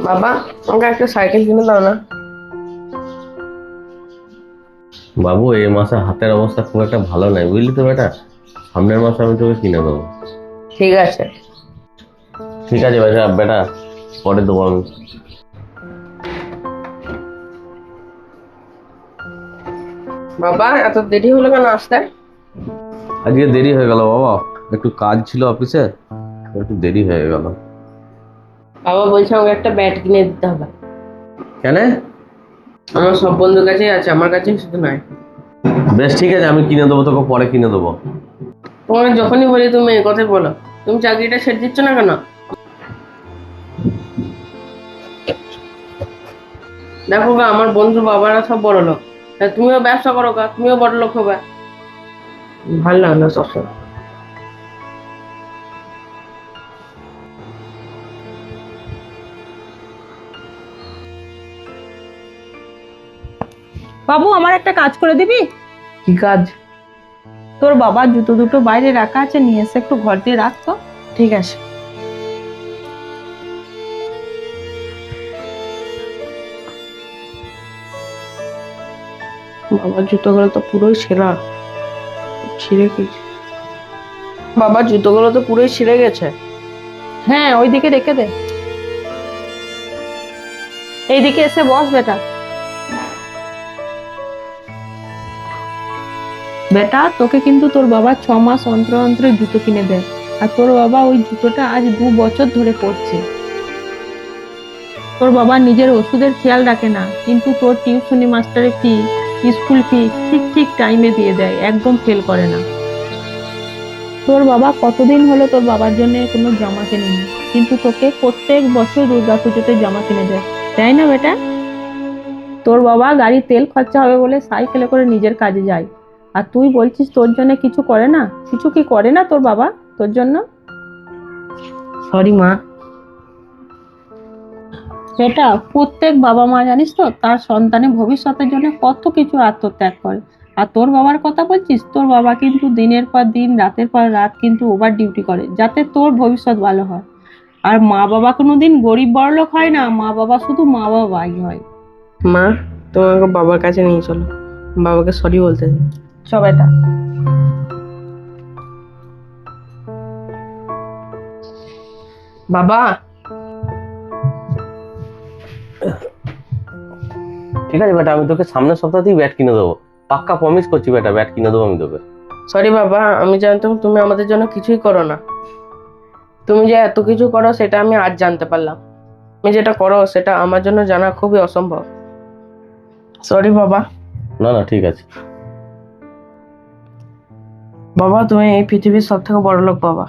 বাবা, আমাকে একটা সাইকেল কিনে দাও না। বাবু, এই মাসে হাতের অবস্থা খুব একটা ভালো নাই, বুঝলি তো বেটা। সামনের মাসে আমি তোকে কিনে দেবো। ঠিক আছে। ঠিক আছে বেটা বেটা, পরে দেবো আমি। বাবা, এত দেরি হলো কেন আসতে? আজকে দেরি হয়ে গেল বাবা, একটু কাজ ছিল অফিসে, একটু দেরি হয়ে গেল। বাবা বলছে আমাকে একটা ব্যাট কিনে দিতে হবে। কেন? আমার সব বন্ধুর কাছেই আছে, আমার কাছে শুধু নয়। বেশ ঠিক আছে, আমি কিনে দেবো তোকে, পরে কিনে দেবো। তোমাকে যখনই বলি তুমি এই কথাই বলো। তুমি চাকরিটা ছেড়ে দিচ্ছ না কেন? দেখো গা, আমার বন্ধু বাবারা সব বড় লোক। তা তুমিও ব্যবসা করো গা, তুমিও বড় লোক হবে। ভালো লাগে না সবসময়। বাবু, আমার একটা কাজ করে দিবি? কি কাজ? তোর বাবার জুতো দুটো বাইরে রাখা আছে, নিয়ে এসে একটু ঘর দিয়ে রাখ তো। ঠিক আছে। বাবার জুতোগুলো তো পুরোই ছেঁড়া। ছিঁড়ে কি? বাবার জুতোগুলো তো পুরোই ছিঁড়ে গেছে। হ্যাঁ, ওইদিকে রেখে দে। এইদিকে এসে বস বেটা। বেটা, তোকে কিন্তু তোর বাবা 6 মাস অন্তর অন্তরে জুতো কিনে দেয়, আর তোর বাবা ওই জুতোটা আজ 2 বছর ধরে পরছে। তোর বাবা নিজের ওষুধের খেয়াল রাখে না, কিন্তু তোর টিউশনি মাস্টারের ফি, স্কুল ফি ঠিক ঠিক টাইমে দিয়ে দেয়, একদম ফেল করে না। তোর বাবা কতদিন হলো তোর বাবার জন্য কোনো জামা কেনেনি, কিন্তু তোকে প্রত্যেক বছর দুর্গাপুজোতে জামা কিনে দেয়, তাই না বেটা? তোর বাবা গাড়ির তেল খরচা হবে বলে সাইকেলে করে নিজের কাজে যায়, আর তুই বলছিস তোর জন্য কিছু করে না? কিছু কি করে না তোর বাবা তোর জন্য? সরি মা। বেটা, প্রত্যেক বাবা মা জানিস তো তার সন্তানের ভবিষ্যতের জন্য কত কিছু আত্মত্যাগ করে। আর তোর বাবার কথা বলছিস, তোর বাবা কিন্তু দিনের পর দিন রাতের পর রাত কিন্তু ওভার ডিউটি করে, যাতে তোর ভবিষ্যৎ ভালো হয়। আর মা বাবা কোনোদিন গরিব বড়লোক হয় না, মা বাবা শুধু মা বাবাই হয়। মা, তুমি আমাকে বাবার কাছে নিয়ে চলো, বাবাকে সরি বলতে দিই। চ বেটা। বাবা। ঠিক আছে বেটা, আমি তোকে সামনের সপ্তাহতেই ব্যাট কিনে দেবো। পাক্কা প্রমিস করছি বেটা, ব্যাট কিনে দেবো আমি তোকে। সরি বাবা, আমি জানতাম তুমি আমাদের জন্য কিছুই করো না। তুমি যে এত কিছু করো সেটা আমি আজ জানতে পারলাম। তুমি যেটা করো সেটা আমার জন্য জানা খুবই অসম্ভব। সরি বাবা। না না, ঠিক আছে। বাবা, তুমি এই পৃথিবীর সব থেকে বড় লোক বাবা।